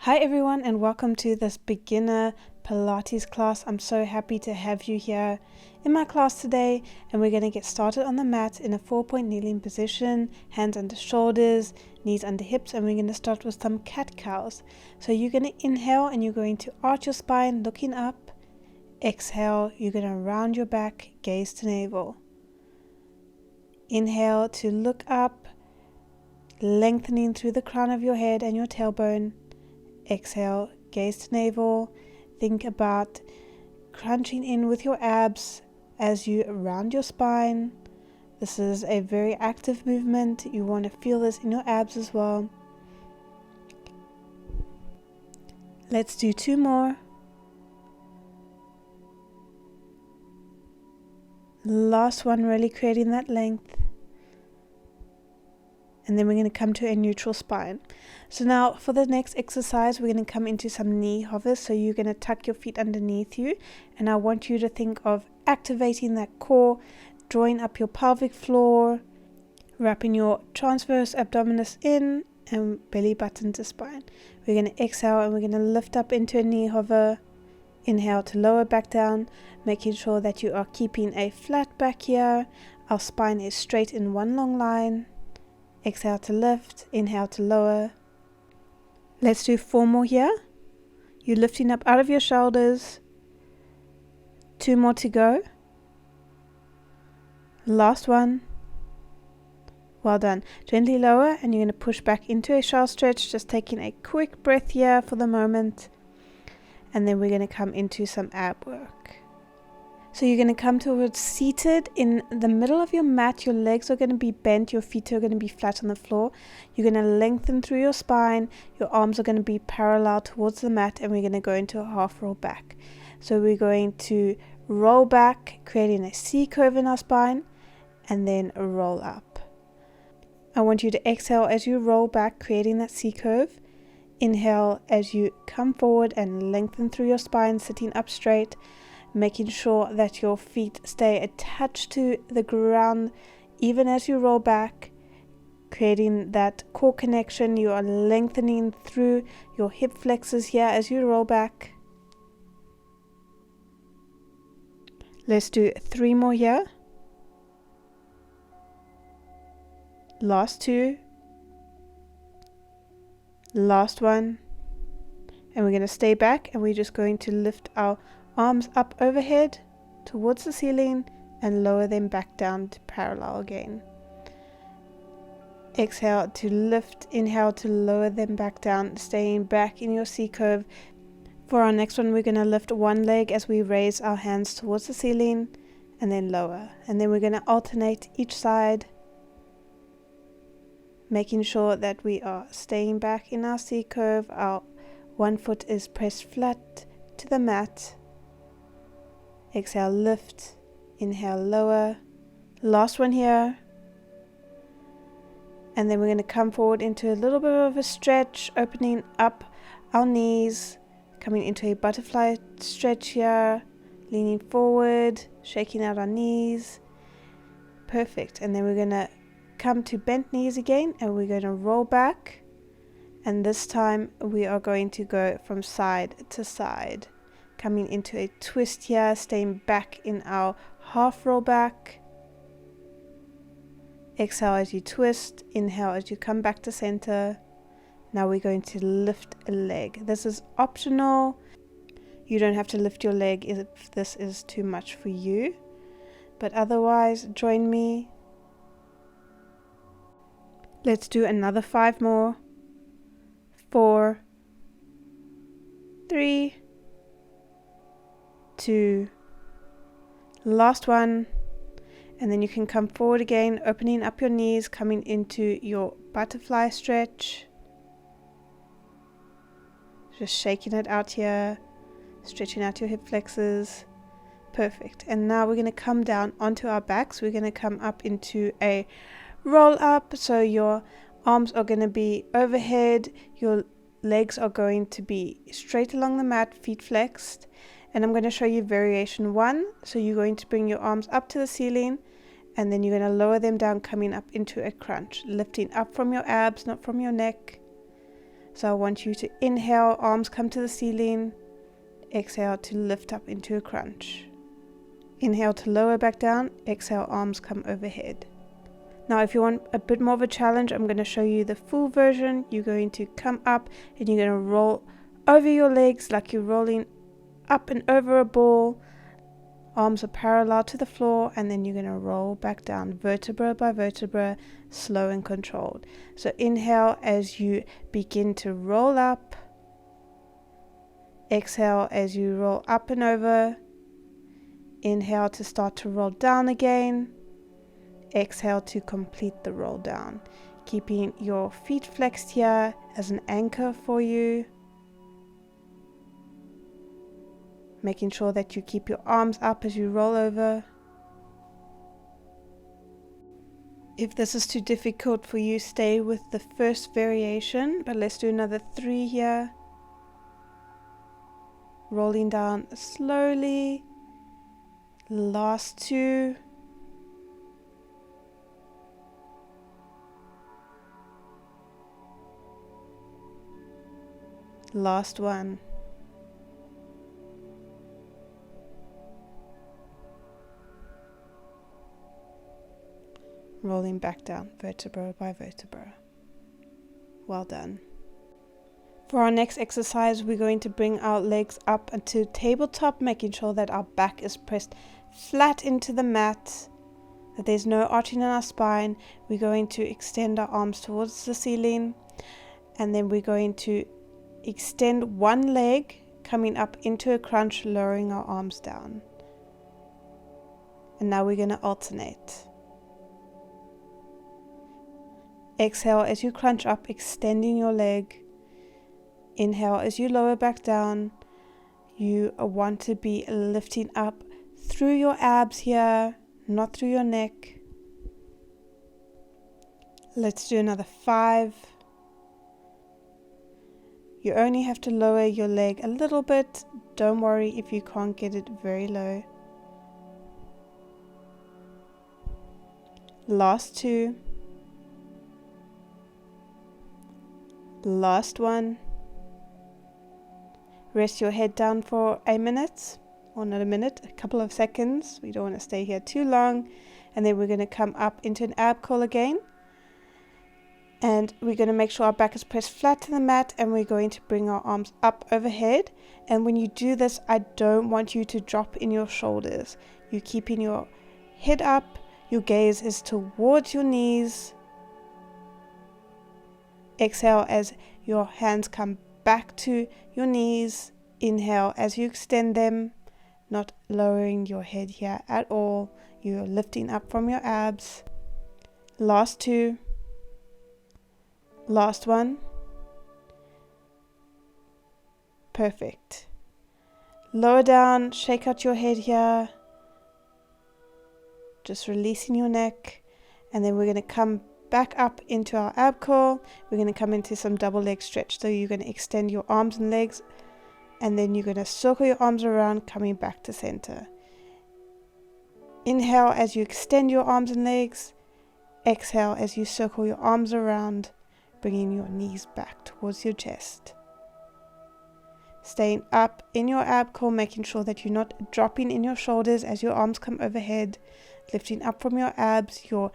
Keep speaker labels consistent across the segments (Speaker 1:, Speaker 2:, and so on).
Speaker 1: Hi everyone and welcome to this beginner Pilates class. I'm so happy to have you here in my class today, and we're going to get started on the mat in a 4-point kneeling position, hands under shoulders, knees under hips, and we're going to start with some cat cows. So you're going to inhale and you're going to arch your spine looking up. Exhale, you're going to round your back, gaze to navel. Inhale to look up, lengthening through the crown of your head and your tailbone. Exhale, gaze to navel. Think about crunching in with your abs as you round your spine. This is a very active movement. You want to feel this in your abs as well. Let's do 2 more. Last one, really creating that length. And then we're going to come to a neutral spine. So now for the next exercise, we're going to come into some knee hovers. So you're going to tuck your feet underneath you. And I want you to think of activating that core, drawing up your pelvic floor, wrapping your transverse abdominis in and belly button to spine. We're going to exhale and we're going to lift up into a knee hover. Inhale to lower back down, making sure that you are keeping a flat back here. Our spine is straight in one long line. Exhale to lift, inhale to lower. Let's do 4 more here. You're lifting up out of your shoulders. 2 more to go. Last one. Well done. Gently lower and you're going to push back into a shallow stretch, just taking a quick breath here for the moment. And then we're going to come into some ab work. So you're going to come towards seated. In the middle of your mat, your legs are going to be bent, your feet are going to be flat on the floor. You're going to lengthen through your spine, your arms are going to be parallel towards the mat, and we're going to go into a half roll back. So we're going to roll back, creating a C curve in our spine, and then roll up. I want you to exhale as you roll back, creating that C curve. Inhale as you come forward and lengthen through your spine, sitting up straight, making sure that your feet stay attached to the ground even as you roll back, creating that core connection. You are lengthening through your hip flexors here as you roll back. Let's do 3 more here. Last 2. Last one. And we're going to stay back and we're just going to lift our arms up overhead towards the ceiling and lower them back down to parallel again. Exhale to lift, inhale to lower them back down, staying back in your C curve. For our next one, we're going to lift one leg as we raise our hands towards the ceiling and then lower. And then we're going to alternate each side, making sure that we are staying back in our C curve. Our one foot is pressed flat to the mat. Exhale, lift, inhale, lower. Last one here. And then we're going to come forward into a little bit of a stretch, opening up our knees, coming into a butterfly stretch here, leaning forward, shaking out our knees. Perfect. And then we're going to come to bent knees again, and we're going to roll back. And this time we are going to go from side to side, coming into a twist here, staying back in our half roll back. Exhale as you twist, inhale as you come back to center. Now we're going to lift a leg. This is optional. You don't have to lift your leg if this is too much for you, but otherwise join me. Let's do another 5 more. 4, 3, 2, last one. And then you can come forward again, opening up your knees, coming into your butterfly stretch. Just shaking it out here, stretching out your hip flexors. Perfect. And now we're going to come down onto our backs. We're going to come up into a roll up. So your arms are going to be overhead, your legs are going to be straight along the mat, feet flexed. And I'm going to show you variation 1. So you're going to bring your arms up to the ceiling, and then you're going to lower them down, coming up into a crunch, lifting up from your abs, not from your neck. So I want you to inhale, arms come to the ceiling. Exhale to lift up into a crunch. Inhale to lower back down. Exhale, arms come overhead. Now if you want a bit more of a challenge, I'm going to show you the full version. You're going to come up and you're going to roll over your legs like you're rolling up and over a ball. Arms are parallel to the floor, and then you're going to roll back down vertebra by vertebra, slow and controlled. So inhale as you begin to roll up. Exhale as you roll up and over. Inhale to start to roll down again. Exhale to complete the roll down. Keeping your feet flexed here as an anchor for you. Making sure that you keep your arms up as you roll over. If this is too difficult for you, stay with the first variation, but let's do another 3 here. Rolling down slowly. Last 2. Last 1. Rolling back down vertebra by vertebra. Well done. For our next exercise, we're going to bring our legs up onto tabletop, making sure that our back is pressed flat into the mat, that there's no arching in our spine. We're going to extend our arms towards the ceiling, and then we're going to extend one leg, coming up into a crunch, lowering our arms down. And now we're going to alternate. Exhale as you crunch up, extending your leg. Inhale as you lower back down. You want to be lifting up through your abs here, not through your neck. Let's do another 5. You only have to lower your leg a little bit. Don't worry if you can't get it very low. Last 2. Last 1. Rest your head down for a minute, or not a minute, a couple of seconds. We don't want to stay here too long. And then we're going to come up into an ab curl again. And we're going to make sure our back is pressed flat to the mat, and we're going to bring our arms up overhead. And when you do this, I don't want you to drop in your shoulders. You're keeping your head up, your gaze is towards your knees. Exhale as your hands come back to your knees. Inhale as you extend them, not lowering your head here at all. You're lifting up from your abs. Last 2. Last 1. Perfect. Lower down, shake out your head here. Just releasing your neck. And then we're going to come back up into our ab curl. We're going to come into some double leg stretch. So you're going to extend your arms and legs, and then you're going to circle your arms around, coming back to center. Inhale as you extend your arms and legs. Exhale as you circle your arms around, bringing your knees back towards your chest. Staying up in your ab curl, making sure that you're not dropping in your shoulders as your arms come overhead, lifting up from your abs. Your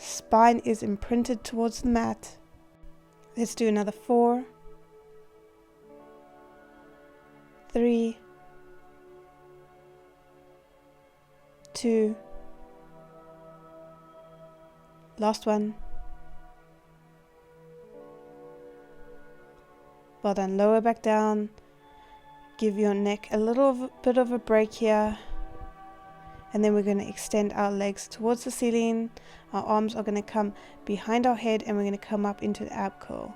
Speaker 1: spine is imprinted towards the mat. Let's do another 4, 3, 2, last 1. Well done. Lower back down. Give your neck a little bit of a break here. And then we're going to extend our legs towards the ceiling. Our arms are going to come behind our head, and we're going to come up into the ab curl.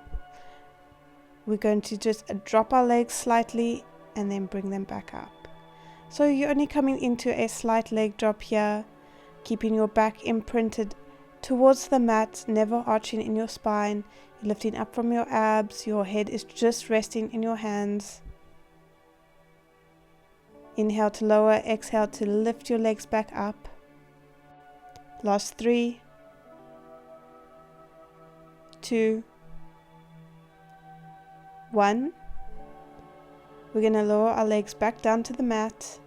Speaker 1: We're going to just drop our legs slightly and then bring them back up. So you're only coming into a slight leg drop here, keeping your back imprinted towards the mat, never arching in your spine. You're lifting up from your abs. Your head is just resting in your hands. Inhale to lower, exhale to lift your legs back up. Last 3, 2, 1. We're going to lower our legs back down to the mat.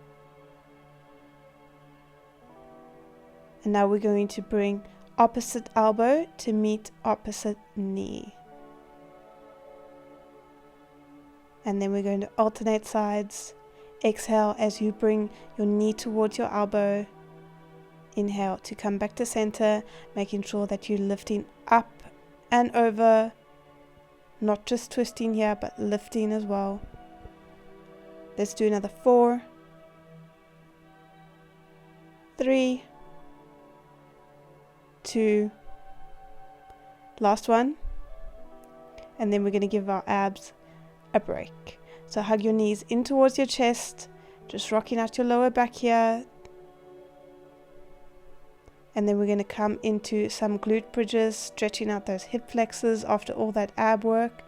Speaker 1: And now we're going to bring opposite elbow to meet opposite knee. And then we're going to alternate sides. Exhale as you bring your knee towards your elbow. Inhale to come back to center, making sure that you're lifting up and over, not just twisting here, but lifting as well. Let's do another 4, 3, 2, last one. And then we're going to give our abs a break. So hug your knees in towards your chest, just rocking out your lower back here. And then we're going to come into some glute bridges, stretching out those hip flexors after all that ab work.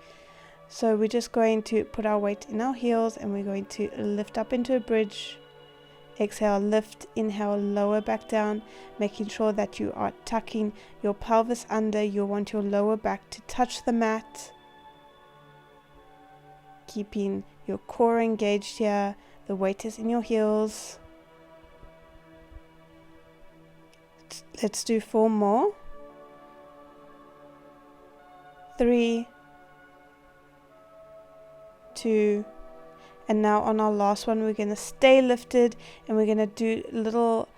Speaker 1: So we're just going to put our weight in our heels and we're going to lift up into a bridge. Exhale, lift, inhale, lower back down, making sure that you are tucking your pelvis under. You want your lower back to touch the mat. Keeping your core engaged here. The weight is in your heels. Let's do 4 more. 3, 2, and now on our last one we're going to stay lifted and we're going to do little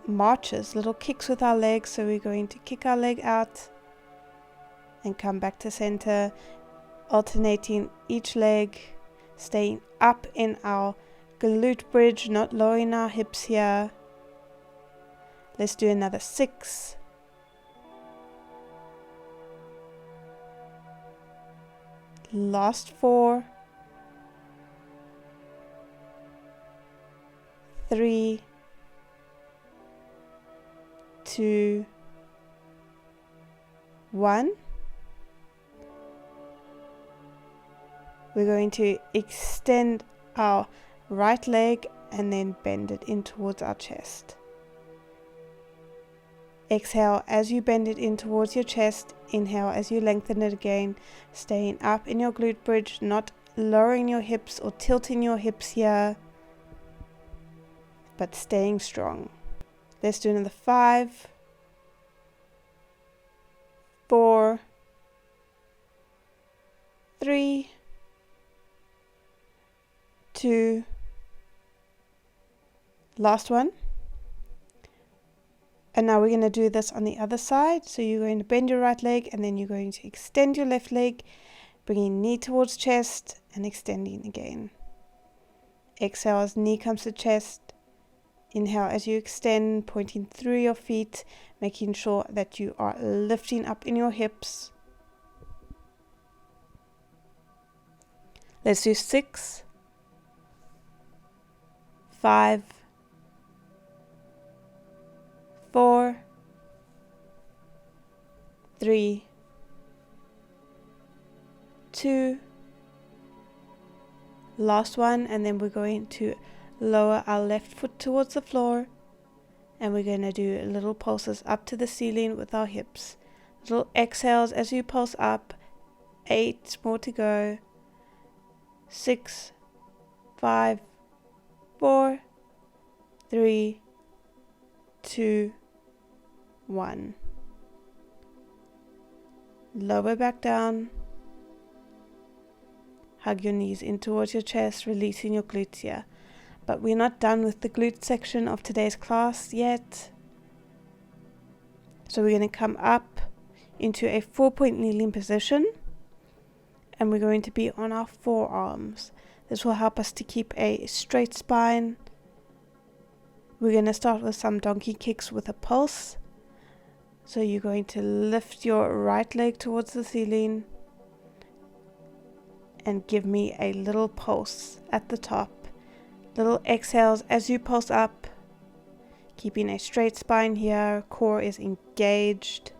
Speaker 1: marches, little kicks with our legs. So we're going to kick our leg out and come back to center, alternating each leg, staying up in our glute bridge, not lowering our hips here. Let's do another 6, 4, 3, 2, 1. We're going to extend our right leg and then bend it in towards our chest. Exhale as you bend it in towards your chest. Inhale as you lengthen it again, staying up in your glute bridge, not lowering your hips or tilting your hips here, but staying strong. Let's do another 5, 4, 3, 2, last one. And now we're going to do this on the other side. So you're going to bend your right leg and then you're going to extend your left leg, bringing knee towards chest and extending again. Exhale as knee comes to chest. Inhale as you extend, pointing through your feet, making sure that you are lifting up in your hips. Let's do 6, 5, 4, 3, 2, last one, and then we're going to lower our left foot towards the floor and we're going to do little pulses up to the ceiling with our hips. Little exhales as you pulse up. 8 more to go. 6, 5, 4, 3, 2, 1. Lower back down. Hug your knees in towards your chest, releasing your glutes here. But we're not done with the glute section of today's class yet. So we're going to come up into a 4-point kneeling position. And we're going to be on our forearms. This will help us to keep a straight spine. We're going to start with some donkey kicks with a pulse. So you're going to lift your right leg towards the ceiling and give me a little pulse at the top. Little exhales as you pulse up, keeping a straight spine here, core is engaged.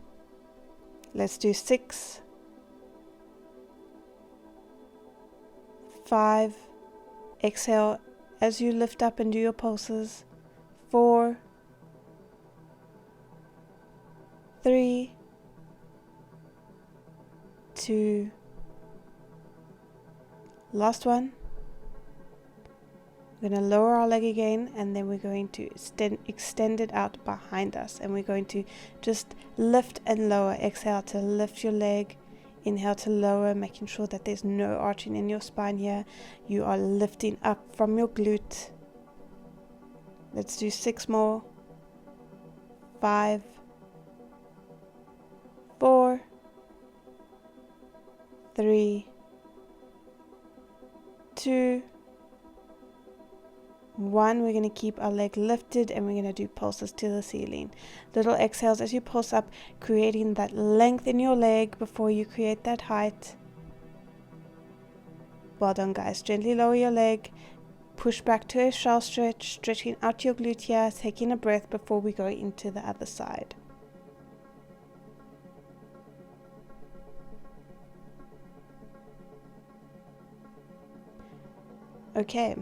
Speaker 1: Let's do 6, 5, exhale as you lift up and do your pulses. 4, 3, 2, Last one. We're going to lower our leg again, and then we're going to extend it out behind us, and we're going to just lift and lower. Exhale to lift your leg. Inhale to lower, making sure that there's no arching in your spine here. You are lifting up from your glute. Let's do 6 more. 5, 4, 3, 2, 1. We're going to keep our leg lifted, and we're going to do pulses to the ceiling. Little exhales as you pulse up, creating that length in your leg before you create that height. Well done, guys. Gently lower your leg. Push back to a shell stretch, stretching out your glute here, taking a breath before we go into the other side. Okay,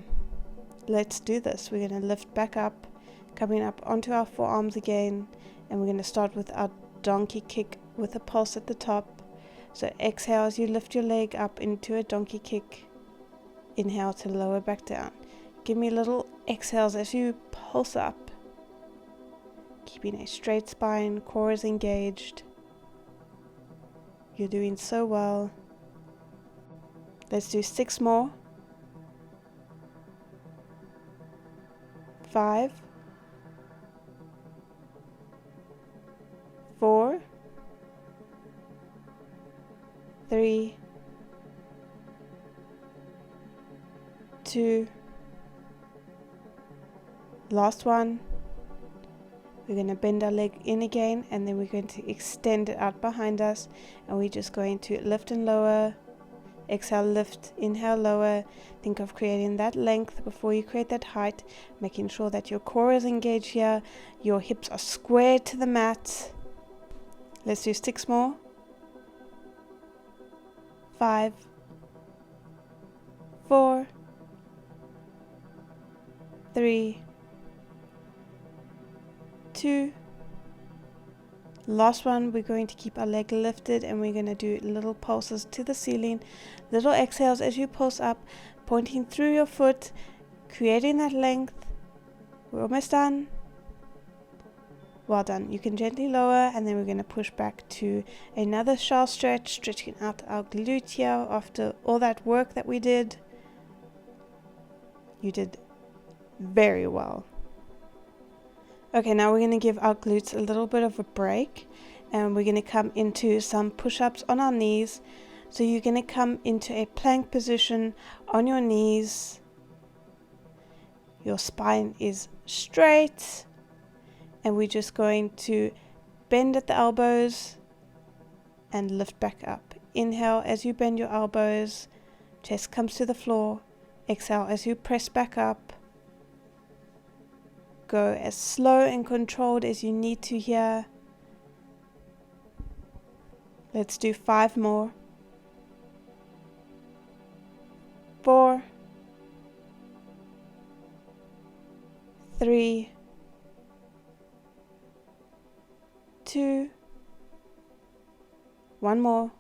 Speaker 1: let's do this. We're going to lift back up, coming up onto our forearms again, and we're going to start with our donkey kick with a pulse at the top. So exhale as you lift your leg up into a donkey kick. Inhale to lower back down. Give me little exhales as you pulse up. Keeping a straight spine, core is engaged. You're doing so well. Let's do 6 more. 5, 4, 3, 2, last one. We're going to bend our leg in again, and then we're going to extend it out behind us, and we're just going to lift and lower. Exhale, lift, inhale, lower. Think of creating that length before you create that height, making sure that your core is engaged here, your hips are squared to the mat. Let's do 6 more. 5, 4, 3, 2, last one. We're going to keep our leg lifted, and we're going to do little pulses to the ceiling, little exhales as you pulse up, pointing through your foot, creating that length. We're almost done. Well done. You can gently lower, and then we're going to push back to another shell stretch, stretching out our glute here after all that work that we did. You did very well. Okay, now we're going to give our glutes a little bit of a break, and we're going to come into some push-ups on our knees. So you're going to come into a plank position on your knees. Your spine is straight, and we're just going to bend at the elbows and lift back up. Inhale as you bend your elbows, chest comes to the floor. Exhale as you press back up. Go as slow and controlled as you need to here. Let's do 5 more. 4, 3, 2, 1 more.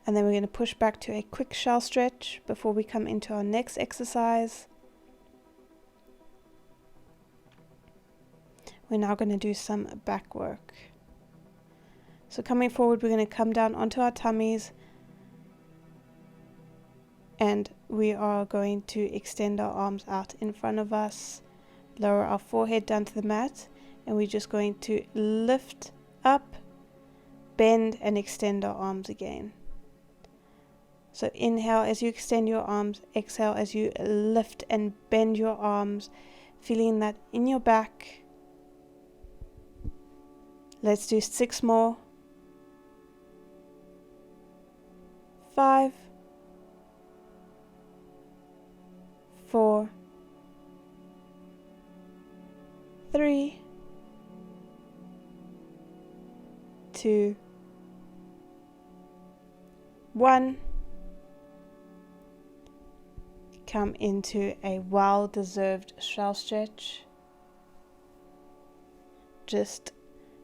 Speaker 1: And then we're going to push back to a quick shell stretch before we come into our next exercise. We're now going to do some back work. So coming forward, we're going to come down onto our tummies, and we are going to extend our arms out in front of us, lower our forehead down to the mat, and we're just going to lift up, bend, and extend our arms again. So inhale as you extend your arms, exhale as you lift and bend your arms, feeling that in your back. Let's do 6 more. 5, 4, 3, 2, 1. Come into a well-deserved shell stretch. Just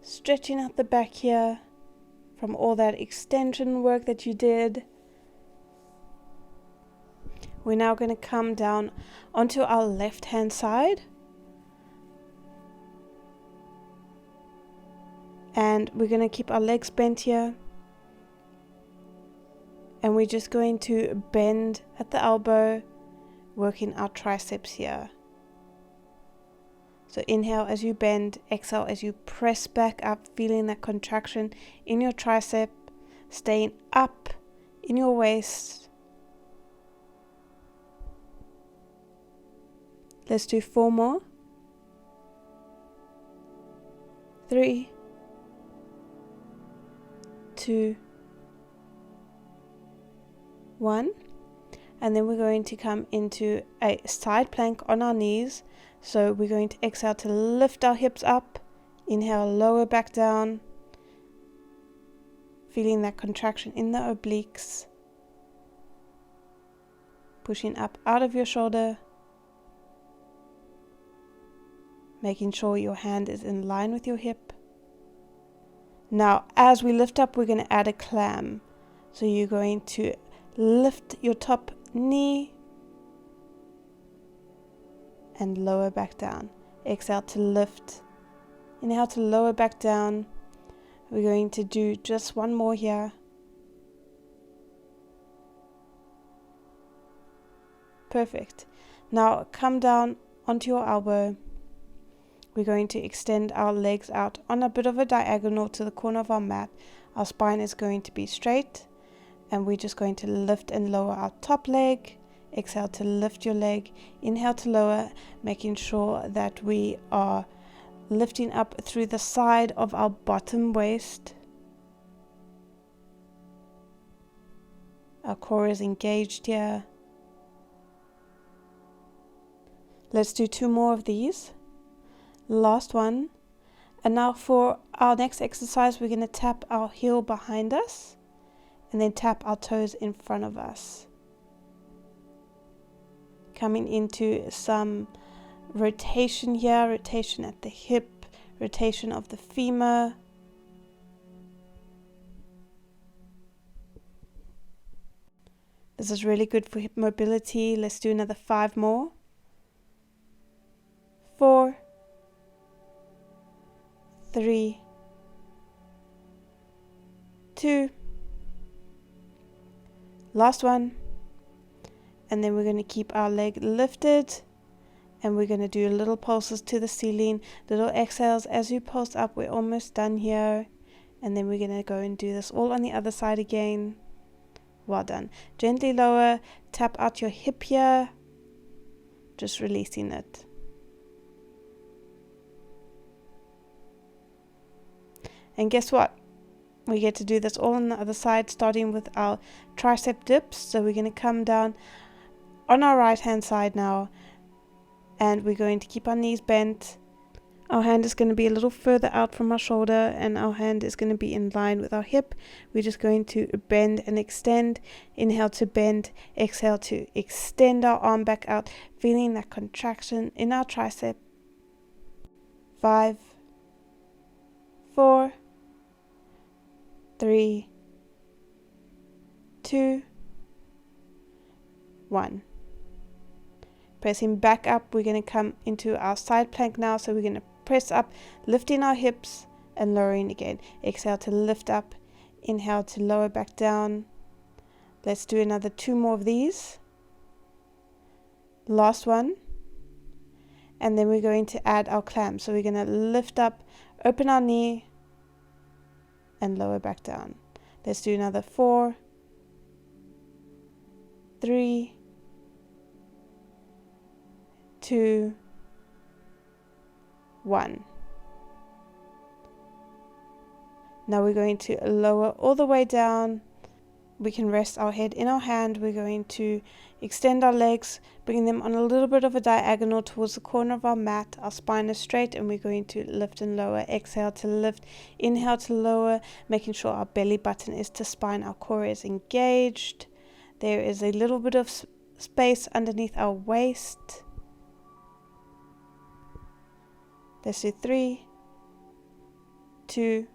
Speaker 1: stretching out the back here from all that extension work that you did. We're now going to come down onto our left hand side. And we're going to keep our legs bent here. And we're just going to bend at the elbow, working our triceps here. So inhale as you bend, exhale as you press back up, feeling that contraction in your tricep, staying up in your waist. Let's do 4 more. 3, 2, 1. And then we're going to come into a side plank on our knees. So we're going to exhale to lift our hips up. Inhale, lower back down. Feeling that contraction in the obliques. Pushing up out of your shoulder. Making sure your hand is in line with your hip. Now, as we lift up, we're going to add a clam. So you're going to lift your top knee and lower back down. Exhale to lift. Inhale to lower back down. We're going to do just 1 more here. Perfect. Now come down onto your elbow. We're going to extend our legs out on a bit of a diagonal to the corner of our mat. Our spine is going to be straight, and we're just going to lift and lower our top leg. Exhale to lift your leg. Inhale to lower, making sure that we are lifting up through the side of our bottom waist. Our core is engaged here. Let's do 2 more of these. Last one. And now for our next exercise, we're going to tap our heel behind us and then tap our toes in front of us. Coming into some rotation here, rotation at the hip, rotation of the femur. This is really good for hip mobility. Let's do another 5 more. 4, 3, 2, last one. And then we're going to keep our leg lifted, and we're going to do little pulses to the ceiling, little exhales as you pulse up. We're almost done here, and then we're going to go and do this all on the other side again. Well done. Gently lower, tap out your hip here, just releasing it. And guess what? We get to do this all on the other side, starting with our tricep dips. So we're going to come down on our right hand side now, and we're going to keep our knees bent. Our hand is going to be a little further out from our shoulder, and our hand is going to be in line with our hip. We're just going to bend and extend. Inhale to bend, exhale to extend our arm back out, feeling that contraction in our tricep. 5, 4, 3, 2, 1. Pressing back up, we're going to come into our side plank now. So we're going to press up, lifting our hips and lowering again. Exhale to lift up, inhale to lower back down. Let's do another 2 more of these. Last one. And then we're going to add our clam. So we're going to lift up, open our knee, and lower back down. Let's do another 4, 3, 2, 1. Now we're going to lower all the way down. We can rest our head in our hand. We're going to extend our legs, bring them on a little bit of a diagonal towards the corner of our mat. Our spine is straight, and we're going to lift and lower. Exhale to lift, inhale to lower, making sure our belly button is to spine. Our core is engaged. There is a little bit of space underneath our waist. Let's do 3, 2,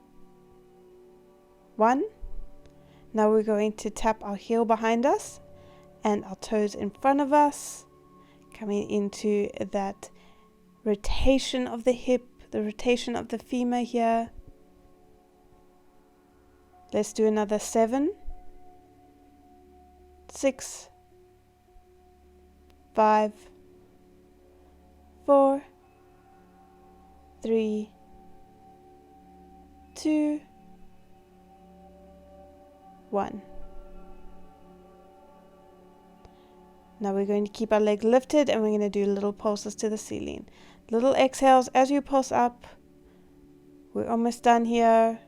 Speaker 1: 1. Now we're going to tap our heel behind us, and our toes in front of us, coming into that rotation of the hip, the rotation of the femur here. Let's do another 7, 6, 5, 4, 3, 2, 1. Now we're going to keep our leg lifted and we're going to do little pulses to the ceiling. Little exhales as you pulse up. We're almost done here.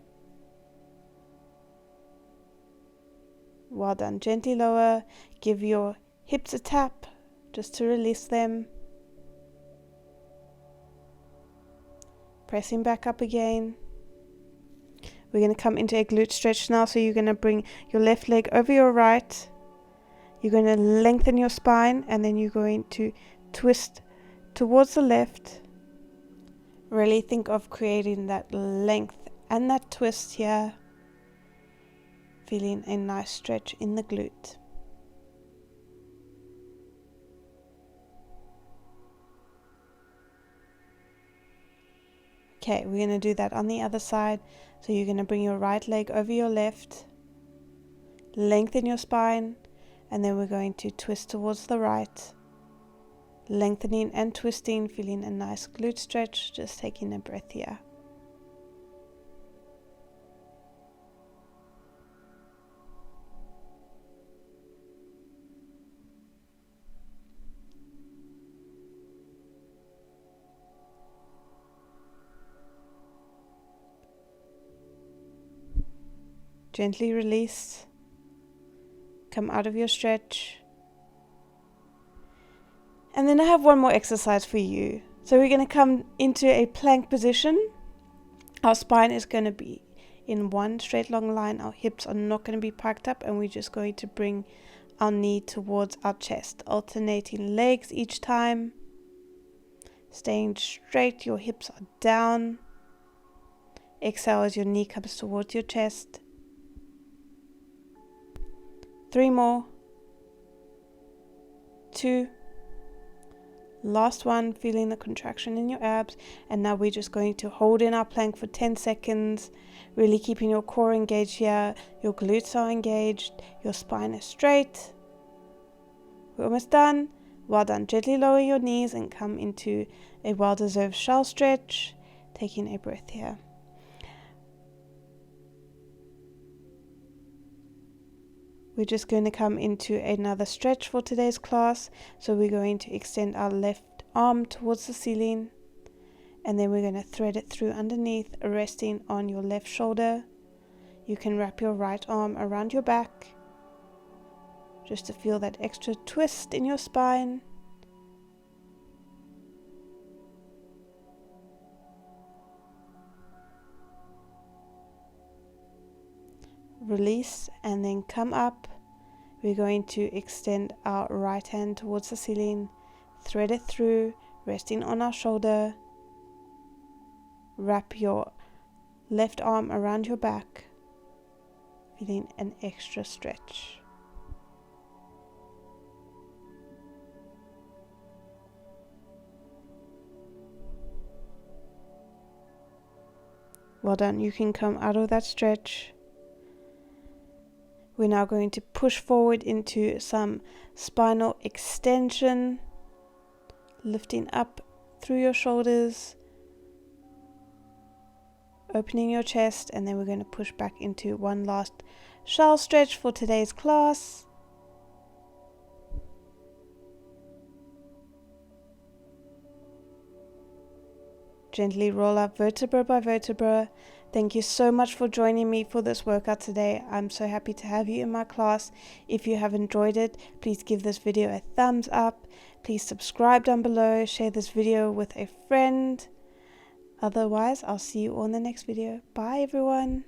Speaker 1: Well done. Gently lower. Give your hips a tap just to release them. Pressing back up again. We're going to come into a glute stretch now. So you're going to bring your left leg over your right. You're going to lengthen your spine and then you're going to twist towards the left. Really think of creating that length and that twist here. Feeling a nice stretch in the glute. Okay, we're going to do that on the other side. So you're going to bring your right leg over your left. Lengthen your spine. And then we're going to twist towards the right, lengthening and twisting, feeling a nice glute stretch, just taking a breath here. Gently release. Come out of your stretch. And then I have one more exercise for you. So we're going to come into a plank position. Our spine is going to be in one straight long line. Our hips are not going to be parked up, and we're just going to bring our knee towards our chest, alternating legs each time. Staying straight, your hips are down. Exhale as your knee comes towards your chest. 3 more. 2. Last one, feeling the contraction in your abs. And now we're just going to hold in our plank for 10 seconds, really keeping your core engaged here. Your glutes are engaged. Your spine is straight. We're almost done. Well done. Gently lower your knees and come into a well-deserved shell stretch. Taking a breath here. We're just going to come into another stretch for today's class. So we're going to extend our left arm towards the ceiling. And then we're going to thread it through underneath, resting on your left shoulder. You can wrap your right arm around your back, just to feel that extra twist in your spine. Release and then come up. We're going to extend our right hand towards the ceiling, thread it through, resting on our shoulder. Wrap your left arm around your back, feeling an extra stretch. Well done. You can come out of that stretch. We're now going to push forward into some spinal extension, lifting up through your shoulders, opening your chest, and then we're going to push back into one last shell stretch for today's class. Gently roll up vertebra by vertebra. Thank you so much for joining me for this workout today. I'm so happy to have you in my class. If you have enjoyed it, please give this video a thumbs up. Please subscribe down below. Share this video with a friend. Otherwise, I'll see you on the next video. Bye, everyone.